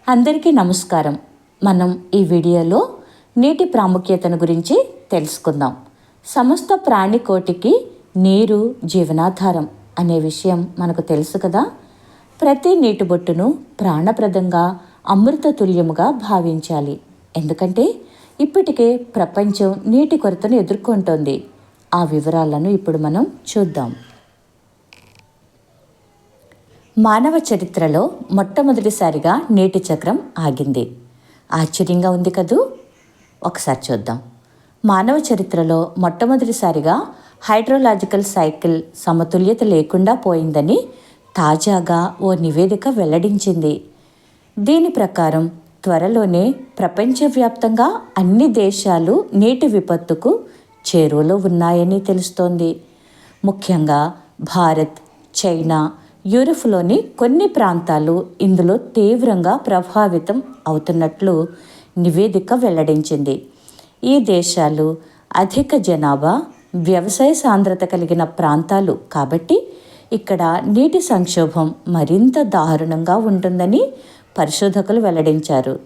అందరికీ నమస్కారం. మనం ఈ వీడియోలో నీటి ప్రాముఖ్యతను గురించి తెలుసుకుందాం. సమస్త ప్రాణికోటికి నీరు జీవనాధారం అనే విషయం మనకు తెలుసు కదా. ప్రతి నీటి బొట్టును ప్రాణప్రదంగా అమృతతుల్యముగా భావించాలి. ఎందుకంటే ఇప్పటికే ప్రపంచం నీటి కొరతను ఎదుర్కొంటోంది. ఆ వివరాలను ఇప్పుడు మనం చూద్దాం. మానవ చరిత్రలో మొట్టమొదటిసారిగా నీటి చక్రం ఆగింది. ఆశ్చర్యంగా ఉంది కదూ. ఒకసారి చూద్దాం. మానవ చరిత్రలో మొట్టమొదటిసారిగా హైడ్రోలాజికల్ సైకిల్ సమతుల్యత లేకుండా పోయిందని తాజాగా ఓ నివేదిక వెల్లడించింది. దీని ప్రకారం త్వరలోనే ప్రపంచవ్యాప్తంగా అన్ని దేశాలు నీటి విపత్తుకు చేరువలో ఉన్నాయని తెలుస్తోంది. ముఖ్యంగా భారత్, చైనా, యూరప్లోని కొన్ని ప్రాంతాలు ఇందులో తీవ్రంగా ప్రభావితం అవుతున్నట్లు నివేదిక వెల్లడించింది. ఈ దేశాలు అధిక జనాభా, వ్యవసాయ సాంద్రత కలిగిన ప్రాంతాలు కాబట్టి ఇక్కడ నీటి సంక్షోభం మరింత దారుణంగా ఉంటుందని పరిశోధకులు వెల్లడించారు.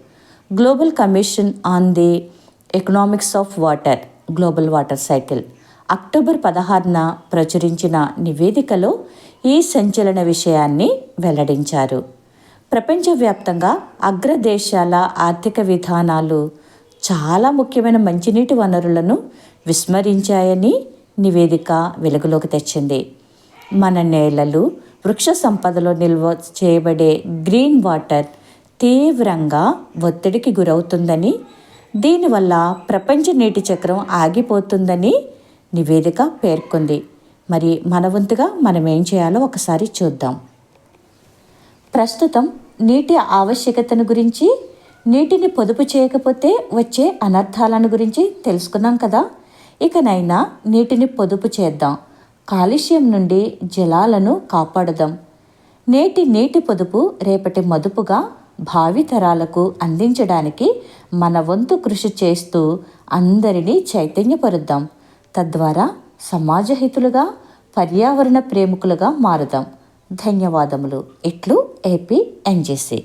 Global Commission on the Economics of Water, global water cycle October 16న ప్రచురించిన నివేదికలో ఈ సంచలన విషయాన్ని వెల్లడించారు. ప్రపంచవ్యాప్తంగా అగ్రదేశాల ఆర్థిక విధానాలు చాలా ముఖ్యమైన మంచినీటి వనరులను విస్మరించాయని నివేదిక వెలుగులోకి తెచ్చింది. మన నేలలు, వృక్ష సంపదలో నిల్వ చేయబడే గ్రీన్ వాటర్ తీవ్రంగా ఒత్తిడికి గురవుతుందని, దీనివల్ల ప్రపంచ నీటి చక్రం ఆగిపోతుందని నివేదిక పేర్కొంది. మరి మన వంతుగా మనం ఏం చేయాలో ఒకసారి చూద్దాం. ప్రస్తుతం నీటి ఆవశ్యకతను గురించి, నీటిని పొదుపు చేయకపోతే వచ్చే అనర్థాలను గురించి తెలుసుకున్నాం కదా. ఇకనైనా నీటిని పొదుపు చేద్దాం. కాలుష్యం నుండి జలాలను కాపాడుదాం. నీటి పొదుపు రేపటి మదుపుగా భావితరాలకు అందించడానికి మన వంతు కృషి చేస్తూ అందరినీ చైతన్యపరుద్దాం. తద్వారా సమాజహితులుగా, పర్యావరణ ప్రేమికులుగా మారుదాం. ధన్యవాదములు. ఇట్లు ఏపీ ఎన్జీసీ.